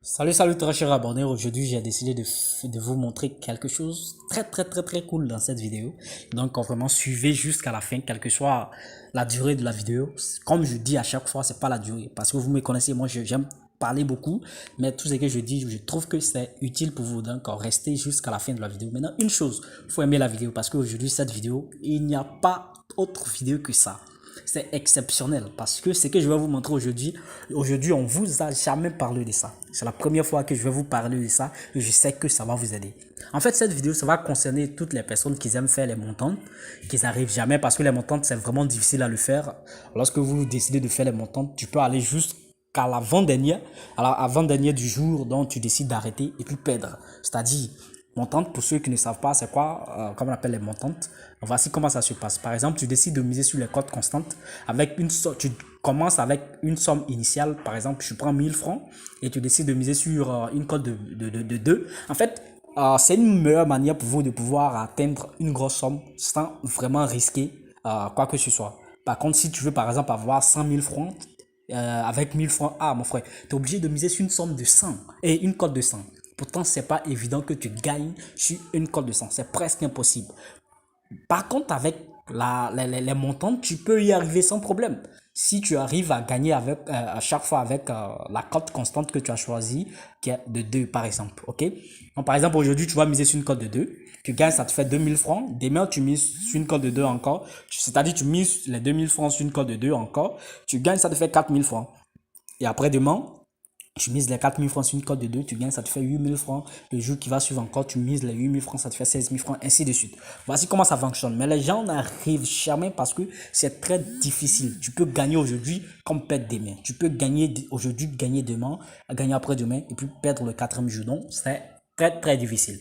Salut très chers abonnés, aujourd'hui j'ai décidé de vous montrer quelque chose très cool dans cette vidéo. Donc vraiment suivez jusqu'à la fin, quelle que soit la durée de la vidéo. Comme je dis à chaque fois, c'est pas la durée, parce que vous me connaissez, moi j'aime parler beaucoup, mais tout ce que je dis, je trouve que c'est utile pour vous, donc restez jusqu'à la fin de la vidéo. Maintenant une chose, faut aimer la vidéo, parce qu'aujourd'hui cette vidéo, il n'y a pas autre vidéo que ça. C'est exceptionnel parce que ce que je vais vous montrer aujourd'hui, on vous a jamais parlé de ça. C'est la première fois que je vais vous parler de ça et je sais que ça va vous aider. En fait, cette vidéo, ça va concerner toutes les personnes qui aiment faire les montantes, qui n'arrivent jamais parce que les montantes, c'est vraiment difficile à le faire. Lorsque vous décidez de faire les montantes, tu peux aller jusqu'à l'avant-dernière, alors avant-dernière du jour dont tu décides d'arrêter et puis perdre. C'est-à-dire, montante, pour ceux qui ne savent pas, c'est quoi, comme on appelle les montantes. Voici comment ça se passe. Par exemple, tu décides de miser sur les cotes constantes avec tu commences avec une somme initiale. Par exemple, je prends 1000 francs et tu décides de miser sur une cote de 2. En fait, c'est une meilleure manière pour vous de pouvoir atteindre une grosse somme sans vraiment risquer quoi que ce soit. Par contre, si tu veux par exemple avoir 100 000 francs, avec 1000 francs, mon frère, tu es obligé de miser sur une somme de 100 et une cote de 100. Pourtant, c'est pas évident que tu gagnes sur une cote de 100. C'est presque impossible. Par contre, avec les montants, tu peux y arriver sans problème. Si tu arrives à gagner avec, à chaque fois avec la cote constante que tu as choisie, qui est de 2 par exemple. Ok. Donc, par exemple, aujourd'hui, tu vas miser sur une cote de 2. Tu gagnes, ça te fait 2000 francs. Demain, tu mises sur une cote de 2 encore. C'est-à-dire, tu mises les 2000 francs sur une cote de 2 encore. Tu gagnes, ça te fait 4000 francs. Et après demain, tu mises les 4000 francs sur une cote de 2, tu gagnes, ça te fait 8000 francs. Le jour qui va suivre encore, tu mises les 8000 francs, ça te fait 16 000 francs, ainsi de suite. Voici comment ça fonctionne. Mais les gens n'arrivent jamais parce que c'est très difficile. Tu peux gagner aujourd'hui comme perdre demain. Tu peux gagner aujourd'hui, gagner demain, gagner après-demain et puis perdre le quatrième jour. Donc, c'est très difficile.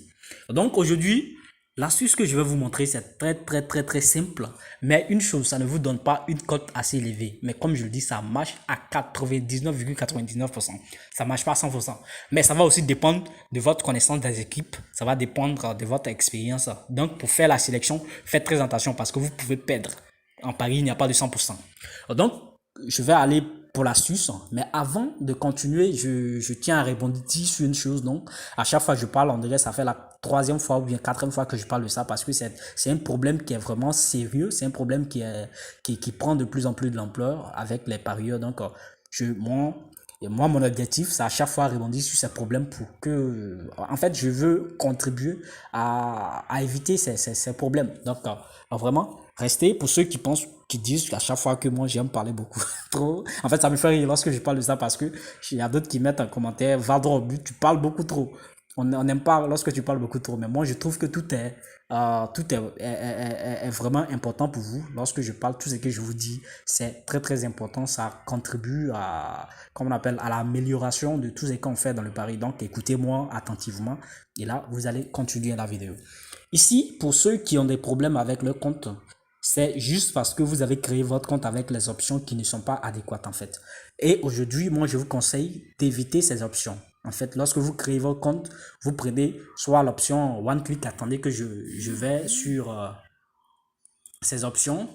Donc, aujourd'hui, l'astuce que je vais vous montrer, c'est très simple. Mais une chose, ça ne vous donne pas une cote assez élevée. Mais comme je le dis, ça marche à 99,99%. Ça marche pas à 100%. Mais ça va aussi dépendre de votre connaissance des équipes. Ça va dépendre de votre expérience. Donc, pour faire la sélection, faites très attention parce que vous pouvez perdre. En Paris, il n'y a pas de 100%. Donc, je vais aller pour l'astuce, mais avant de continuer, je tiens à répondre sur une chose. Donc, à chaque fois que je parle, on dirait ça fait la troisième fois ou bien quatrième fois que je parle de ça parce que c'est un problème qui est vraiment sérieux. C'est un problème qui prend de plus en plus de l'ampleur avec les parieurs. Donc, moi, mon objectif, c'est à chaque fois rebondir sur ces problèmes pour que, en fait, je veux contribuer à éviter ces problèmes. Donc, vraiment, restez pour ceux qui pensent, qui disent à chaque fois que moi, j'aime parler beaucoup trop. En fait, ça me fait rire lorsque je parle de ça parce que il y a d'autres qui mettent en commentaire, va droit au but, tu parles beaucoup trop. On n'aime pas lorsque tu parles beaucoup trop, mais moi je trouve que tout est vraiment important pour vous. Lorsque je parle, tout ce que je vous dis, c'est très important. Ça contribue à, comme on appelle, à l'amélioration de tout ce qu'on fait dans le pari. Donc écoutez-moi attentivement et là, vous allez continuer la vidéo. Ici, pour ceux qui ont des problèmes avec leur compte, c'est juste parce que vous avez créé votre compte avec les options qui ne sont pas adéquates en fait. Et aujourd'hui, moi, je vous conseille d'éviter ces options. En fait, lorsque vous créez votre compte, vous prenez soit l'option One Click. Attendez que je vais sur ces options.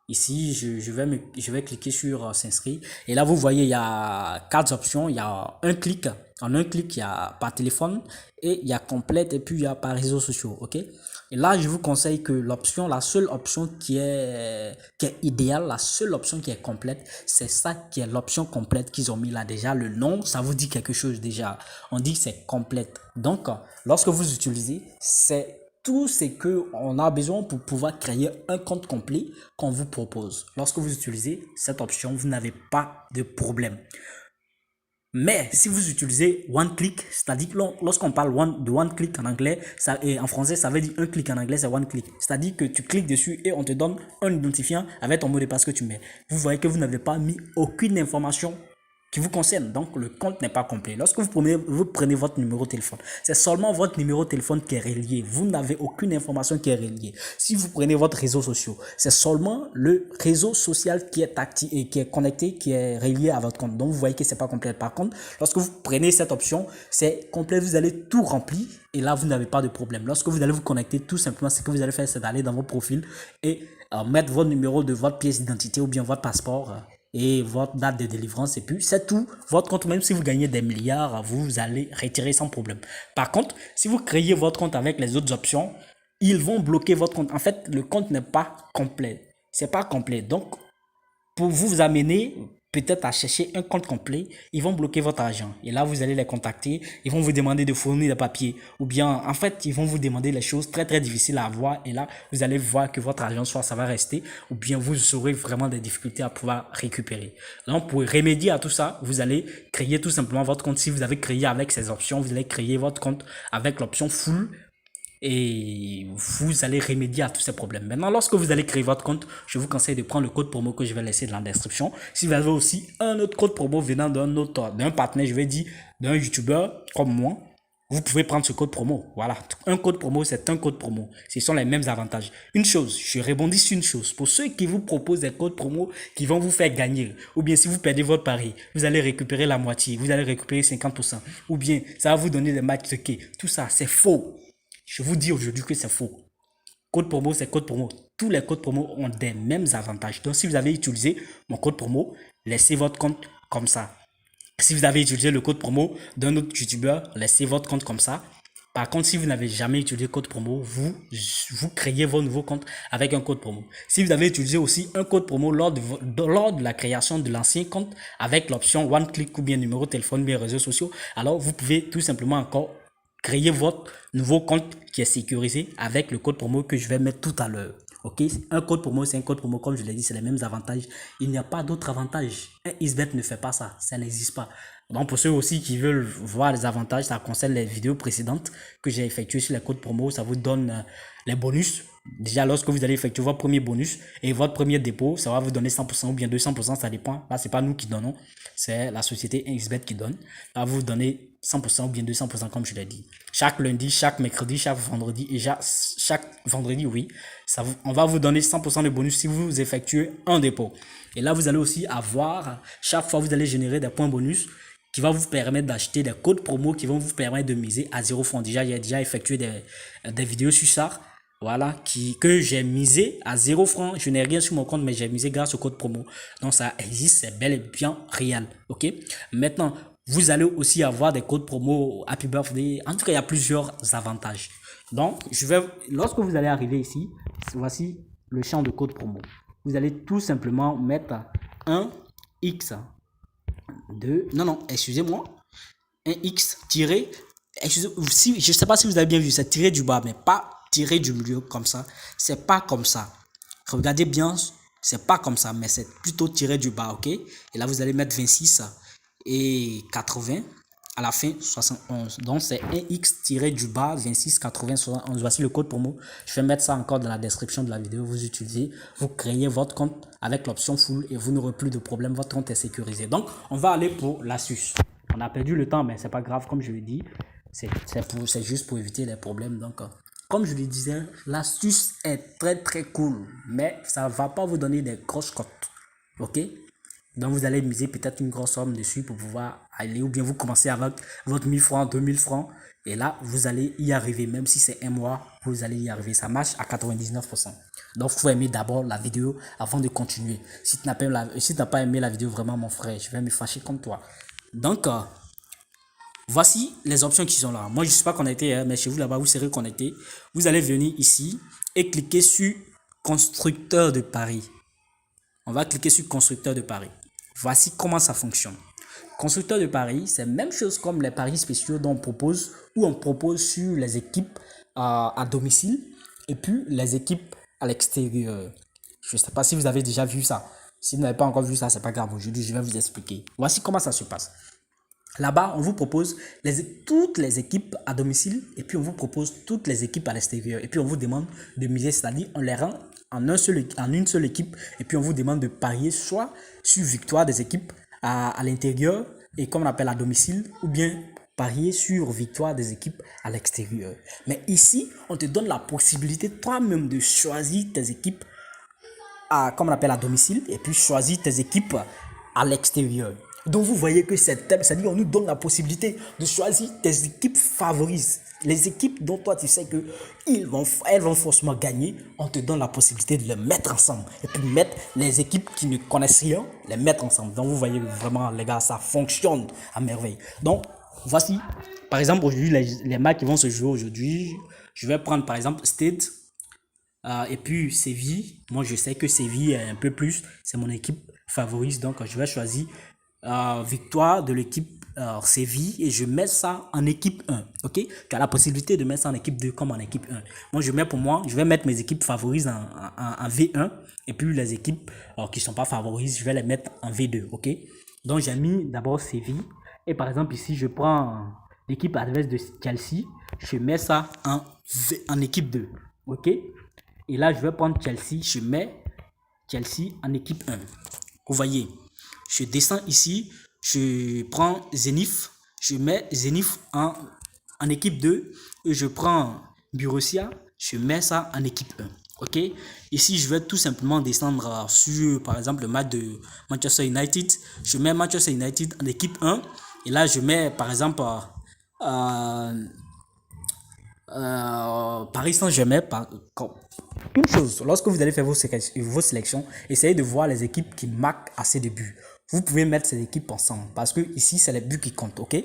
Ici, je vais cliquer sur s'inscrire. Et là, vous voyez, il y a quatre options. Il y a un clic. En un clic, il y a par téléphone et il y a complète et puis il y a par réseaux sociaux. OK? Et là, je vous conseille que la seule option qui est idéale, la seule option qui est complète, c'est ça qui est l'option complète qu'ils ont mis là déjà. Le nom, ça vous dit quelque chose déjà. On dit que c'est complète. Donc, lorsque vous utilisez, c'est tout ce qu'on a besoin pour pouvoir créer un compte complet qu'on vous propose. Lorsque vous utilisez cette option, vous n'avez pas de problème. Mais si vous utilisez one click, c'est-à-dire que lorsqu'on parle de one click en anglais, et en français, ça veut dire un clic en anglais, c'est one click. C'est-à-dire que tu cliques dessus et on te donne un identifiant avec ton mot de passe que tu mets. Vous voyez que vous n'avez pas mis aucune information qui vous concerne. Donc, le compte n'est pas complet. Lorsque vous prenez votre numéro de téléphone, c'est seulement votre numéro de téléphone qui est relié. Vous n'avez aucune information qui est reliée. Si vous prenez votre réseau social, c'est seulement le réseau social qui est actif et qui est connecté, qui est relié à votre compte. Donc, vous voyez que c'est pas complet. Par contre, lorsque vous prenez cette option, c'est complet. Vous allez tout remplir et là, vous n'avez pas de problème. Lorsque vous allez vous connecter, tout simplement, ce que vous allez faire, c'est d'aller dans vos profils et mettre votre numéro de votre pièce d'identité ou bien votre passeport et votre date de délivrance, et puis c'est tout. Votre compte, même si vous gagnez des milliards, vous allez retirer sans problème. Par contre, si vous créez votre compte avec les autres options, ils vont bloquer votre compte. En fait, le compte n'est pas complet. C'est pas complet. Donc, pour vous amener peut-être à chercher un compte complet, ils vont bloquer votre argent. Et là, vous allez les contacter, ils vont vous demander de fournir des papiers. Ou bien, en fait, ils vont vous demander les choses très, très difficiles à avoir. Et là, vous allez voir que votre argent, soit ça va rester, ou bien vous aurez vraiment des difficultés à pouvoir récupérer. Donc, pour remédier à tout ça, vous allez créer tout simplement votre compte. Si vous avez créé avec ces options, vous allez créer votre compte avec l'option full et vous allez remédier à tous ces problèmes. Maintenant, lorsque vous allez créer votre compte, je vous conseille de prendre le code promo que je vais laisser dans la description. Si vous avez aussi un autre code promo venant d'un partenaire, je vais dire d'un youtubeur comme moi, vous pouvez prendre ce code promo. Voilà, un code promo, c'est un code promo. Ce sont les mêmes avantages. Une chose, je rebondis sur une chose. Pour ceux qui vous proposent des codes promo qui vont vous faire gagner, ou bien si vous perdez votre pari, vous allez récupérer la moitié, vous allez récupérer 50%, ou bien ça va vous donner des matchs de quai. Tout ça, c'est faux. Je vous dis aujourd'hui que c'est faux. Code promo, c'est code promo. Tous les codes promo ont des mêmes avantages. Donc, si vous avez utilisé mon code promo, laissez votre compte comme ça. Si vous avez utilisé le code promo d'un autre youtubeur, laissez votre compte comme ça. Par contre, si vous n'avez jamais utilisé le code promo, vous créez vos nouveaux comptes avec un code promo. Si vous avez utilisé aussi un code promo lors de la création de l'ancien compte avec l'option One Click ou bien numéro de téléphone ou bien réseaux sociaux, alors vous pouvez tout simplement encore créer votre nouveau compte qui est sécurisé avec le code promo que je vais mettre tout à l'heure. Ok, un code promo, c'est un code promo, comme je l'ai dit, c'est les mêmes avantages. Il n'y a pas d'autres avantages. Un XBet ne fait pas ça, ça n'existe pas. Donc pour ceux aussi qui veulent voir les avantages, ça concerne les vidéos précédentes que j'ai effectuées sur les codes promo. Ça vous donne les bonus. Déjà, lorsque vous allez effectuer votre premier bonus et votre premier dépôt, ça va vous donner 100% ou bien 200%, ça dépend. Là, c'est pas nous qui donnons, c'est la société XBet qui donne. Ça va vous donner 100% ou bien 200% comme je l'ai dit. Chaque lundi, chaque mercredi, chaque vendredi et chaque vendredi, oui, on va vous donner 100% de bonus si vous effectuez un dépôt. Et là, vous allez aussi avoir, chaque fois, vous allez générer des points bonus qui va vous permettre d'acheter des codes promo qui vont vous permettre de miser à 0 francs. Déjà, j'ai déjà effectué des vidéos sur ça. Voilà, que j'ai misé à 0 francs. Je n'ai rien sur mon compte, mais j'ai misé grâce au code promo. Donc, ça existe, c'est bel et bien réel. OK? Maintenant, vous allez aussi avoir des codes promo Happy Birthday. En tout cas, il y a plusieurs avantages. Donc, lorsque vous allez arriver ici, voici le champ de code promo. Vous allez tout simplement mettre un X. Non, excusez-moi. Un X tiré. Si, je ne sais pas si vous avez bien vu, c'est tiré du bas, mais pas tiré du milieu comme ça. C'est pas comme ça. Regardez bien, c'est pas comme ça, mais c'est plutôt tiré du bas, ok? Et là, vous allez mettre 26 et 80. À la fin, 71. Donc, c'est un X tiré du bas, 26, 80, 71. Voici le code promo. Je vais mettre ça encore dans la description de la vidéo. Vous utilisez, vous créez votre compte avec l'option full et vous n'aurez plus de problème. Votre compte est sécurisé. Donc, on va aller pour l'astuce. On a perdu le temps, mais c'est pas grave, comme je l'ai dit. C'est juste pour éviter les problèmes. Donc, comme je le disais, l'astuce est très très cool, mais ça ne va pas vous donner des grosses cotes. Ok? Donc, vous allez miser peut-être une grosse somme dessus pour pouvoir aller, ou bien vous commencez avec votre 1000 francs, 2000 francs, et là, vous allez y arriver. Même si c'est un mois, vous allez y arriver. Ça marche à 99%. Donc, il faut aimer d'abord la vidéo avant de continuer. Si tu n'as pas aimé la vidéo, vraiment, mon frère, je vais me fâcher comme toi. Donc, voici les options qui sont là. Moi, je ne suis pas connecté, mais chez vous là-bas, vous serez connecté. Vous allez venir ici et cliquer sur constructeur de paris. On va cliquer sur constructeur de paris. Voici comment ça fonctionne. Constructeur de paris, c'est la même chose comme les paris spéciaux dont on propose sur les équipes à domicile et puis les équipes à l'extérieur. Je ne sais pas si vous avez déjà vu ça. Si vous n'avez pas encore vu ça, c'est pas grave. Aujourd'hui, je vais vous expliquer. Voici comment ça se passe. Là-bas, on vous propose toutes les équipes à domicile et puis on vous propose toutes les équipes à l'extérieur. Et puis on vous demande de miser, c'est-à-dire on les rend en une seule équipe et puis on vous demande de parier soit sur victoire des équipes à l'intérieur et comme on appelle à domicile ou bien parier sur victoire des équipes à l'extérieur. Mais ici, on te donne la possibilité toi-même de choisir tes équipes comme on appelle à domicile et puis choisir tes équipes à l'extérieur. Donc vous voyez que c'est-à-dire on nous donne la possibilité de choisir tes équipes favorites. les équipes dont toi tu sais que elles vont forcément gagner, on te donne la possibilité de les mettre ensemble. Et puis mettre les équipes qui ne connaissent rien, les mettre ensemble. Donc vous voyez vraiment les gars, ça fonctionne à merveille. Donc voici, par exemple aujourd'hui les matchs qui vont se jouer aujourd'hui, je vais prendre par exemple Stade. Et puis Séville, moi je sais que Séville est un peu plus, c'est mon équipe favorite, donc je vais choisir victoire de l'équipe Séville et je mets ça en équipe 1, ok? Tu as la possibilité de mettre ça en équipe 2 comme en équipe 1. Moi je mets pour moi, je vais mettre mes équipes favorites en V1 et puis les équipes qui ne sont pas favorites, je vais les mettre en V2, ok? Donc j'ai mis d'abord Séville et par exemple ici je prends l'équipe adverse de Chelsea, je mets ça en équipe 2, ok? Et là, je vais prendre Chelsea. Je mets Chelsea en équipe 1. Vous voyez, je descends ici. Je prends Zenith. Je mets Zenith en équipe 2. Et je prends Borussia. Je mets ça en équipe 1. Ok. Ici, je vais tout simplement descendre sur, par exemple, le match de Manchester United. Je mets Manchester United en équipe 1. Et là, je mets, par exemple, Paris Saint-Germain, une chose, lorsque vous allez faire vos sélections, essayez de voir les équipes qui marquent assez de buts. Vous pouvez mettre ces équipes ensemble parce que ici, c'est les buts qui comptent, ok?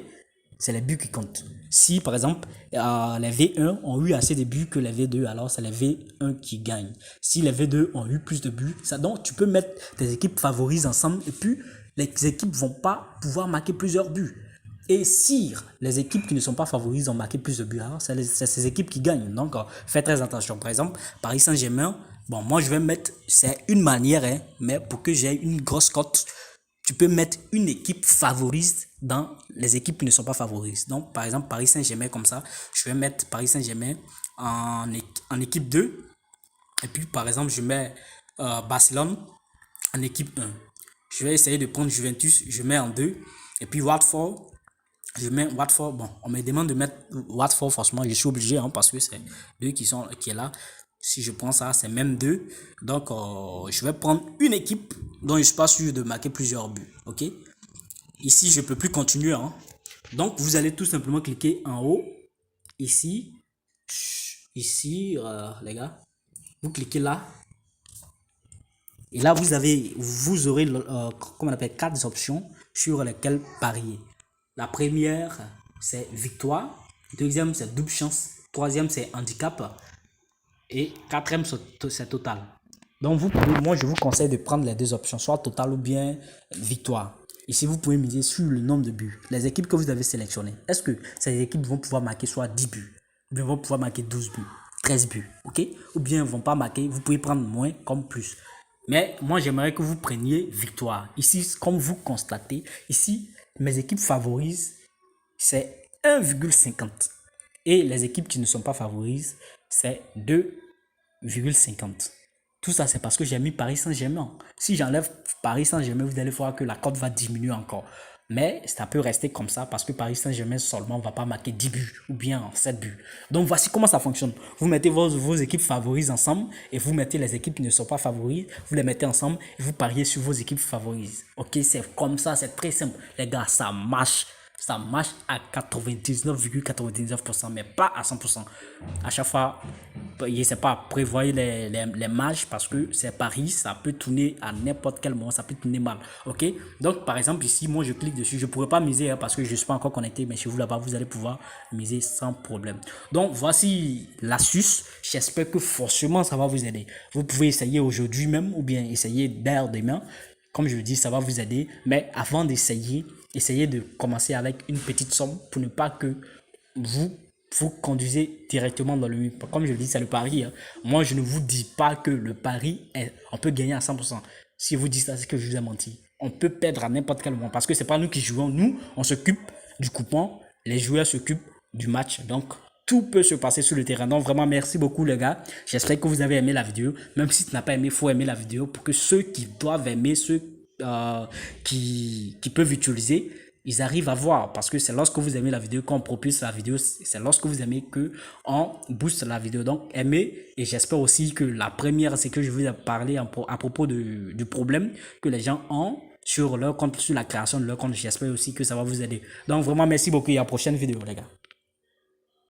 C'est les buts qui comptent. Si, par exemple, les V1 ont eu assez de buts que les V2, alors c'est les V1 qui gagnent. Si les V2 ont eu plus de buts, donc tu peux mettre tes équipes favorites ensemble et puis les équipes vont pas pouvoir marquer plusieurs buts. Et si les équipes qui ne sont pas favorites ont marqué plus de buts, c'est ces équipes qui gagnent. Donc, faites très attention. Par exemple, Paris Saint-Germain, bon, moi je vais mettre, c'est une manière, hein, mais pour que j'ai une grosse cote, tu peux mettre une équipe favorite dans les équipes qui ne sont pas favorites. Donc, par exemple, Paris Saint-Germain, comme ça, je vais mettre Paris Saint-Germain en équipe 2. Et puis, par exemple, je mets Barcelone en équipe 1. Je vais essayer de prendre Juventus, je mets en 2. Et puis, Watford. Je mets Watford, bon, on me demande de mettre Watford, forcément, je suis obligé, hein, parce que c'est deux qui est là. Si je prends ça, c'est même deux. Donc, je vais prendre une équipe dont je ne suis pas sûr de marquer plusieurs buts, ok? Ici, je ne peux plus continuer, hein. Donc, vous allez tout simplement cliquer en haut, ici, les gars, vous cliquez là. Et là, vous aurez, comment on appelle, 4 options sur lesquelles parier. La première, c'est victoire. Deuxième, c'est double chance. Troisième, c'est handicap. Et quatrième, c'est total. Donc, moi, je vous conseille de prendre les deux options, soit total ou bien victoire. Ici, vous pouvez miser sur le nombre de buts. Les équipes que vous avez sélectionnées, est-ce que ces équipes vont pouvoir marquer soit 10 buts, ou bien vont pouvoir marquer 12 buts, 13 buts, ok? Ou bien ne vont pas marquer, vous pouvez prendre moins comme plus. Mais moi, j'aimerais que vous preniez victoire. Ici, comme vous constatez, ici, mes équipes favorites, c'est 1,50. Et les équipes qui ne sont pas favorites, c'est 2,50. Tout ça, c'est parce que j'ai mis Paris Saint-Germain. Si j'enlève Paris Saint-Germain, vous allez voir que la cote va diminuer encore. Mais ça peut rester comme ça parce que Paris Saint-Germain seulement ne va pas marquer 10 buts ou bien 7 buts. Donc voici comment ça fonctionne. Vous mettez vos équipes favorites ensemble et vous mettez les équipes qui ne sont pas favorites. Vous les mettez ensemble et vous pariez sur vos équipes favorites. Ok, c'est comme ça, c'est très simple. Les gars, ça marche. Ça marche à 99,99%, mais pas à 100%. À chaque fois, c'est pas prévoyez les matchs parce que c'est Paris, ça peut tourner à n'importe quel moment, ça peut tourner mal. Ok? Donc, par exemple, ici, moi, je clique dessus. Je pourrais pas miser hein, parce que je suis pas encore connecté, mais chez vous là-bas, vous allez pouvoir miser sans problème. Donc, voici l'astuce. J'espère que forcément, ça va vous aider. Vous pouvez essayer aujourd'hui même ou bien essayer dès demain. Comme je vous dis, ça va vous aider. Mais avant d'essayer, essayez de commencer avec une petite somme pour ne pas que vous conduisez directement dans le mur. Comme je le dis, c'est le pari. Hein. Moi, je ne vous dis pas que le pari, on peut gagner à 100%. Si vous dites ça, c'est que je vous ai menti. On peut perdre à n'importe quel moment parce que c'est pas nous qui jouons. Nous, on s'occupe du coupon. Les joueurs s'occupent du match. Donc, tout peut se passer sur le terrain. Donc, vraiment, merci beaucoup, les gars. J'espère que vous avez aimé la vidéo. Même si tu n'as pas aimé, il faut aimer la vidéo pour que ceux qui doivent aimer, ceux qui peuvent utiliser, ils arrivent à voir. Parce que c'est lorsque vous aimez la vidéo qu'on propulse la vidéo. C'est lorsque vous aimez qu'on booste la vidéo. Donc, aimez. Et j'espère aussi que la première, c'est que je vous ai parlé à propos du problème que les gens ont sur leur compte, sur la création de leur compte. J'espère aussi que ça va vous aider. Donc, vraiment, merci beaucoup et à la prochaine vidéo, les gars.